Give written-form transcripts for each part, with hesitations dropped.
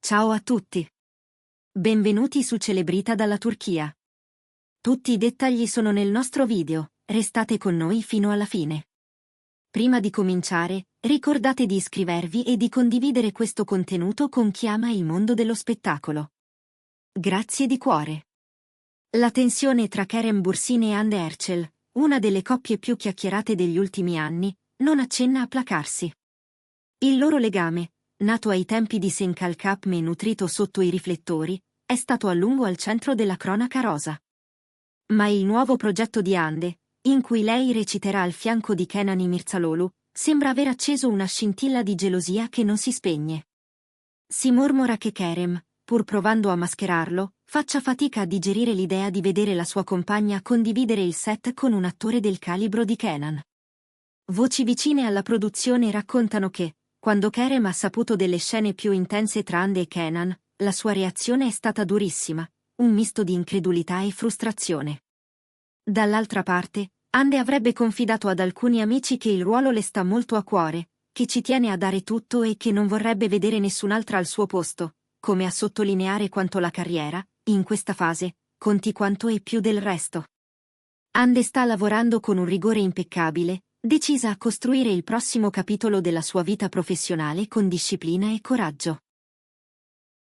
Ciao a tutti. Benvenuti su Celebrita dalla Turchia. Tutti i dettagli sono nel nostro video, restate con noi fino alla fine. Prima di cominciare, ricordate di iscrivervi e di condividere questo contenuto con chi ama il mondo dello spettacolo. Grazie di cuore. La tensione tra Kerem Bürsin e Hande Erçel, una delle coppie più chiacchierate degli ultimi anni, non accenna a placarsi. Il loro legame, nato ai tempi di Sen Kalkapm e nutrito sotto i riflettori, è stato a lungo al centro della cronaca rosa. Ma il nuovo progetto di Hande, in cui lei reciterà al fianco di Kenan İmirzalıoğlu, sembra aver acceso una scintilla di gelosia che non si spegne. Si mormora che Kerem, pur provando a mascherarlo, faccia fatica a digerire l'idea di vedere la sua compagna condividere il set con un attore del calibro di Kenan. Voci vicine alla produzione raccontano che, quando Kerem ha saputo delle scene più intense tra Hande e Kenan, la sua reazione è stata durissima, un misto di incredulità e frustrazione. Dall'altra parte, Hande avrebbe confidato ad alcuni amici che il ruolo le sta molto a cuore, che ci tiene a dare tutto e che non vorrebbe vedere nessun'altra al suo posto, come a sottolineare quanto la carriera, in questa fase, conti quanto e più del resto. Hande sta lavorando con un rigore impeccabile, decisa a costruire il prossimo capitolo della sua vita professionale con disciplina e coraggio.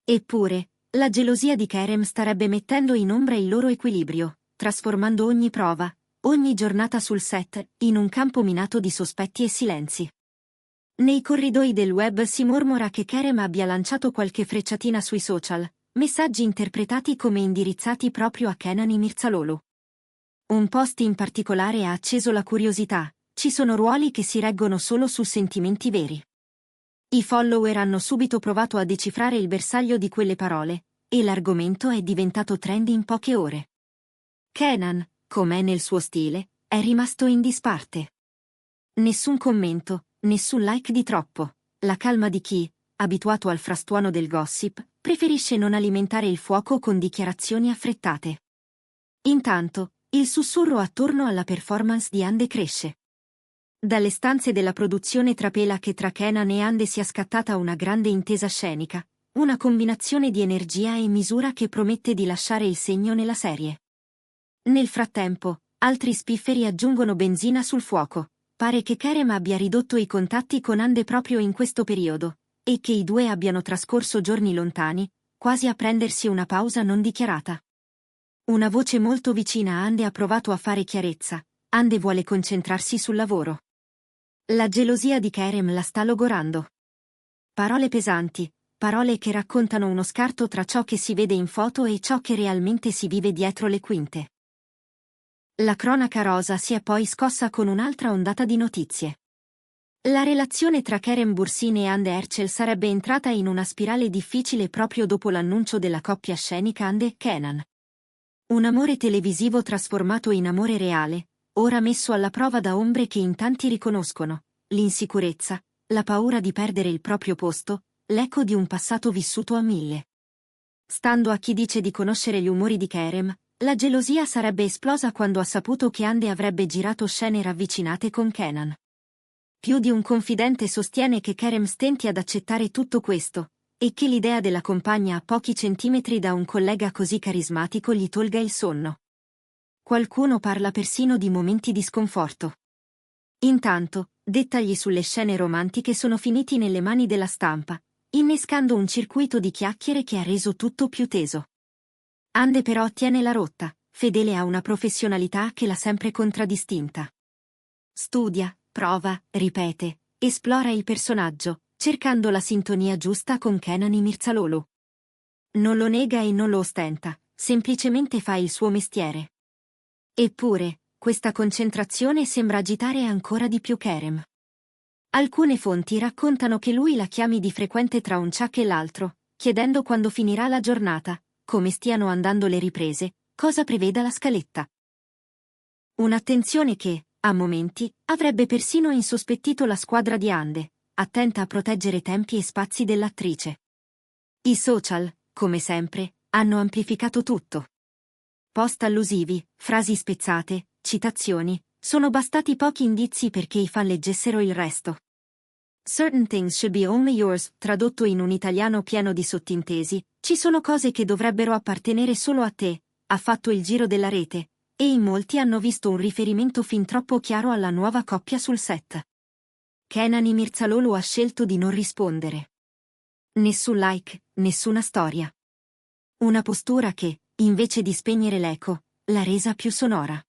Eppure, la gelosia di Kerem starebbe mettendo in ombra il loro equilibrio, trasformando ogni prova, ogni giornata sul set, in un campo minato di sospetti e silenzi. Nei corridoi del web si mormora che Kerem abbia lanciato qualche frecciatina sui social, messaggi interpretati come indirizzati proprio a Kenan İmirzalıoğlu. Un post in particolare ha acceso la curiosità: ci sono ruoli che si reggono solo su sentimenti veri. I follower hanno subito provato a decifrare il bersaglio di quelle parole, e l'argomento è diventato trend in poche ore. Kenan, com'è nel suo stile, è rimasto in disparte. Nessun commento, nessun like di troppo, la calma di chi, abituato al frastuono del gossip, preferisce non alimentare il fuoco con dichiarazioni affrettate. Intanto, il sussurro attorno alla performance di Hande cresce. Dalle stanze della produzione trapela che tra Kenan e Hande sia scattata una grande intesa scenica, una combinazione di energia e misura che promette di lasciare il segno nella serie. Nel frattempo, altri spifferi aggiungono benzina sul fuoco. Pare che Kerem abbia ridotto i contatti con Hande proprio in questo periodo, e che i due abbiano trascorso giorni lontani, quasi a prendersi una pausa non dichiarata. Una voce molto vicina a Hande ha provato a fare chiarezza: Hande vuole concentrarsi sul lavoro. La gelosia di Kerem la sta logorando. Parole pesanti, parole che raccontano uno scarto tra ciò che si vede in foto e ciò che realmente si vive dietro le quinte. La cronaca rosa si è poi scossa con un'altra ondata di notizie. La relazione tra Kerem Bürsin e Hande Erçel sarebbe entrata in una spirale difficile proprio dopo l'annuncio della coppia scenica Hande-Kenan. Un amore televisivo trasformato in amore reale, ora messo alla prova da ombre che in tanti riconoscono: l'insicurezza, la paura di perdere il proprio posto, l'eco di un passato vissuto a mille. Stando a chi dice di conoscere gli umori di Kerem, la gelosia sarebbe esplosa quando ha saputo che Hande avrebbe girato scene ravvicinate con Kenan. Più di un confidente sostiene che Kerem stenti ad accettare tutto questo, e che l'idea della compagna a pochi centimetri da un collega così carismatico gli tolga il sonno. Qualcuno parla persino di momenti di sconforto. Intanto, dettagli sulle scene romantiche sono finiti nelle mani della stampa, innescando un circuito di chiacchiere che ha reso tutto più teso. Hande però tiene la rotta, fedele a una professionalità che l'ha sempre contraddistinta. Studia, prova, ripete, esplora il personaggio, cercando la sintonia giusta con Kenan İmirzalıoğlu. Non lo nega e non lo ostenta, semplicemente fa il suo mestiere. Eppure, questa concentrazione sembra agitare ancora di più Kerem. Alcune fonti raccontano che lui la chiami di frequente tra un ciak e l'altro, chiedendo quando finirà la giornata, come stiano andando le riprese, cosa preveda la scaletta. Un'attenzione che, a momenti, avrebbe persino insospettito la squadra di Hande, attenta a proteggere tempi e spazi dell'attrice. I social, come sempre, hanno amplificato tutto. Post allusivi, frasi spezzate, citazioni, sono bastati pochi indizi perché i fan leggessero il resto. Certain things should be only yours, tradotto in un italiano pieno di sottintesi, ci sono cose che dovrebbero appartenere solo a te, ha fatto il giro della rete, e in molti hanno visto un riferimento fin troppo chiaro alla nuova coppia sul set. Kenan Mirzaoglu ha scelto di non rispondere. Nessun like, nessuna storia. Una postura che, invece di spegnere l'eco, l'ha resa più sonora.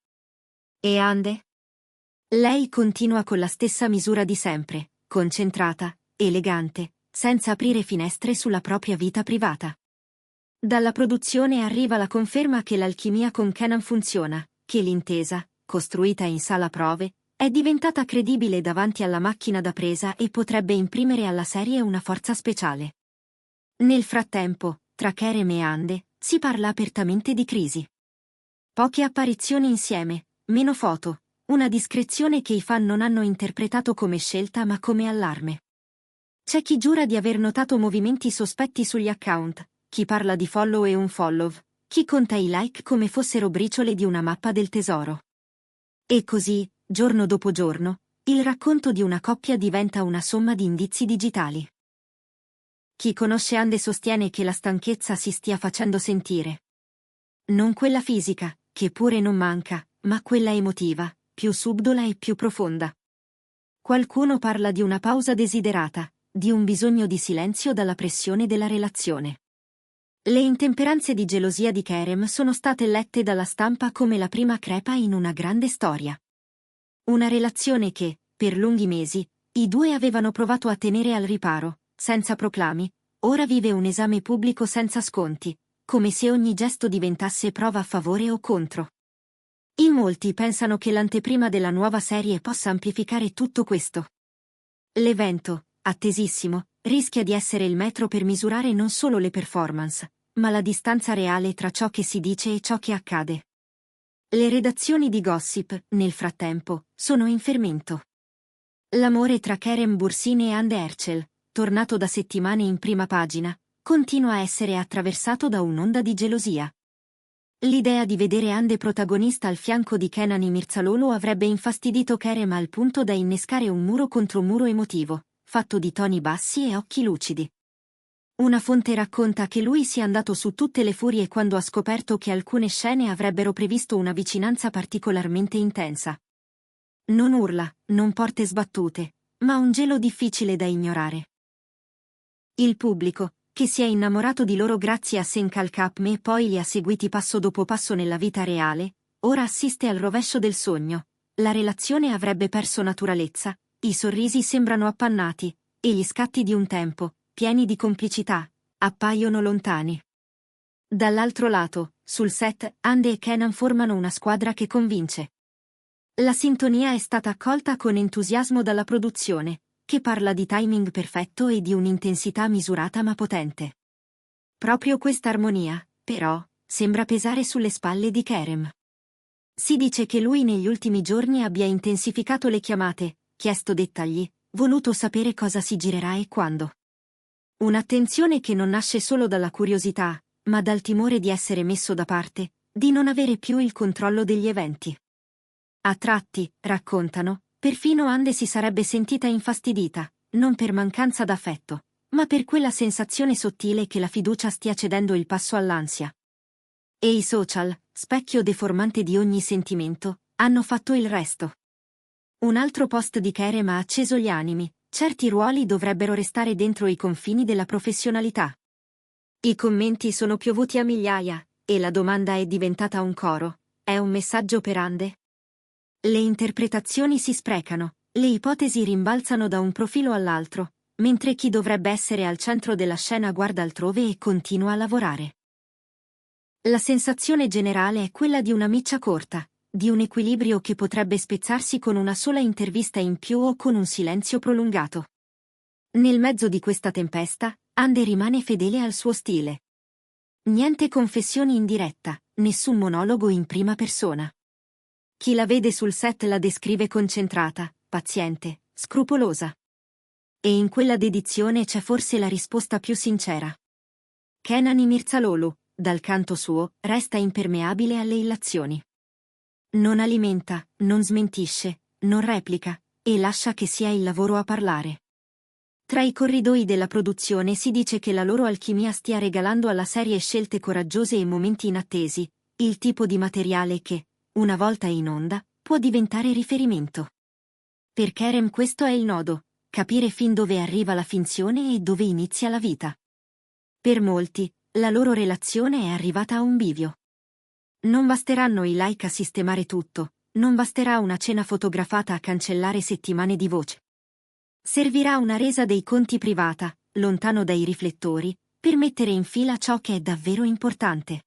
E Hande? Lei continua con la stessa misura di sempre, concentrata, elegante, senza aprire finestre sulla propria vita privata. Dalla produzione arriva la conferma che l'alchimia con Kenan funziona, che l'intesa, costruita in sala prove, è diventata credibile davanti alla macchina da presa e potrebbe imprimere alla serie una forza speciale. Nel frattempo, tra Kerem e Hande, si parla apertamente di crisi. Poche apparizioni insieme, meno foto, una discrezione che i fan non hanno interpretato come scelta ma come allarme. C'è chi giura di aver notato movimenti sospetti sugli account, chi parla di follow e unfollow, chi conta i like come fossero briciole di una mappa del tesoro. E così, giorno dopo giorno, il racconto di una coppia diventa una somma di indizi digitali. Chi conosce Hande sostiene che la stanchezza si stia facendo sentire. Non quella fisica, che pure non manca, ma quella emotiva, più subdola e più profonda. Qualcuno parla di una pausa desiderata, di un bisogno di silenzio dalla pressione della relazione. Le intemperanze di gelosia di Kerem sono state lette dalla stampa come la prima crepa in una grande storia. Una relazione che, per lunghi mesi, i due avevano provato a tenere al riparo, senza proclami, ora vive un esame pubblico senza sconti, come se ogni gesto diventasse prova a favore o contro. In molti pensano che l'anteprima della nuova serie possa amplificare tutto questo. L'evento, attesissimo, rischia di essere il metro per misurare non solo le performance, ma la distanza reale tra ciò che si dice e ciò che accade. Le redazioni di Gossip, nel frattempo, sono in fermento. L'amore tra Kerem Bürsin e Hande Erçel, tornato da settimane in prima pagina, continua a essere attraversato da un'onda di gelosia. L'idea di vedere Hande protagonista al fianco di Kenan Mirzaoglu avrebbe infastidito Kerem al punto da innescare un muro contro muro emotivo, fatto di toni bassi e occhi lucidi. Una fonte racconta che lui sia andato su tutte le furie quando ha scoperto che alcune scene avrebbero previsto una vicinanza particolarmente intensa. Non urla, non porte sbattute, ma un gelo difficile da ignorare. Il pubblico, che si è innamorato di loro grazie a Senkal Kapme e poi li ha seguiti passo dopo passo nella vita reale, ora assiste al rovescio del sogno. La relazione avrebbe perso naturalezza, i sorrisi sembrano appannati, e gli scatti di un tempo, pieni di complicità, appaiono lontani. Dall'altro lato, sul set, Hande e Kenan formano una squadra che convince. La sintonia è stata accolta con entusiasmo dalla produzione, che parla di timing perfetto e di un'intensità misurata ma potente. Proprio questa armonia, però, sembra pesare sulle spalle di Kerem. Si dice che lui negli ultimi giorni abbia intensificato le chiamate, chiesto dettagli, voluto sapere cosa si girerà e quando. Un'attenzione che non nasce solo dalla curiosità, ma dal timore di essere messo da parte, di non avere più il controllo degli eventi. A tratti, raccontano, perfino Hande si sarebbe sentita infastidita, non per mancanza d'affetto, ma per quella sensazione sottile che la fiducia stia cedendo il passo all'ansia. E i social, specchio deformante di ogni sentimento, hanno fatto il resto. Un altro post di Kerem ha acceso gli animi, certi ruoli dovrebbero restare dentro i confini della professionalità. I commenti sono piovuti a migliaia, e la domanda è diventata un coro: è un messaggio per Hande? Le interpretazioni si sprecano, le ipotesi rimbalzano da un profilo all'altro, mentre chi dovrebbe essere al centro della scena guarda altrove e continua a lavorare. La sensazione generale è quella di una miccia corta, di un equilibrio che potrebbe spezzarsi con una sola intervista in più o con un silenzio prolungato. Nel mezzo di questa tempesta, Hande rimane fedele al suo stile. Niente confessioni in diretta, nessun monologo in prima persona. Chi la vede sul set la descrive concentrata, paziente, scrupolosa. E in quella dedizione c'è forse la risposta più sincera. Kenan Mirzaoglu, dal canto suo, resta impermeabile alle illazioni. Non alimenta, non smentisce, non replica, e lascia che sia il lavoro a parlare. Tra i corridoi della produzione si dice che la loro alchimia stia regalando alla serie scelte coraggiose e momenti inattesi, il tipo di materiale che, una volta in onda, può diventare riferimento. Per Kerem questo è il nodo, capire fin dove arriva la finzione e dove inizia la vita. Per molti, la loro relazione è arrivata a un bivio. Non basteranno i like a sistemare tutto, non basterà una cena fotografata a cancellare settimane di voce. Servirà una resa dei conti privata, lontano dai riflettori, per mettere in fila ciò che è davvero importante.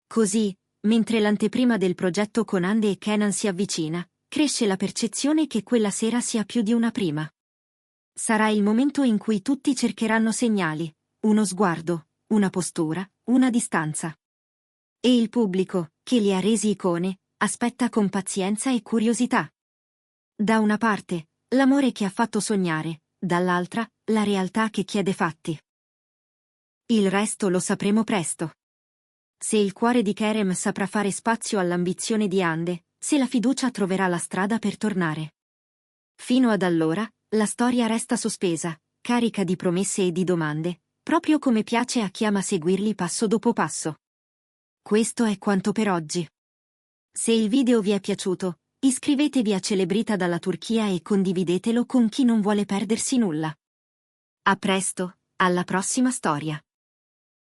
Così, mentre l'anteprima del progetto con Andy e Kenan si avvicina, cresce la percezione che quella sera sia più di una prima. Sarà il momento in cui tutti cercheranno segnali, uno sguardo, una postura, una distanza. E il pubblico, che li ha resi icone, aspetta con pazienza e curiosità. Da una parte, l'amore che ha fatto sognare, dall'altra, la realtà che chiede fatti. Il resto lo sapremo presto. Se il cuore di Kerem saprà fare spazio all'ambizione di Ande, se la fiducia troverà la strada per tornare. Fino ad allora, la storia resta sospesa, carica di promesse e di domande, proprio come piace a chi ama seguirli passo dopo passo. Questo è quanto per oggi. Se il video vi è piaciuto, iscrivetevi a Celebrita dalla Turchia e condividetelo con chi non vuole perdersi nulla. A presto, alla prossima storia.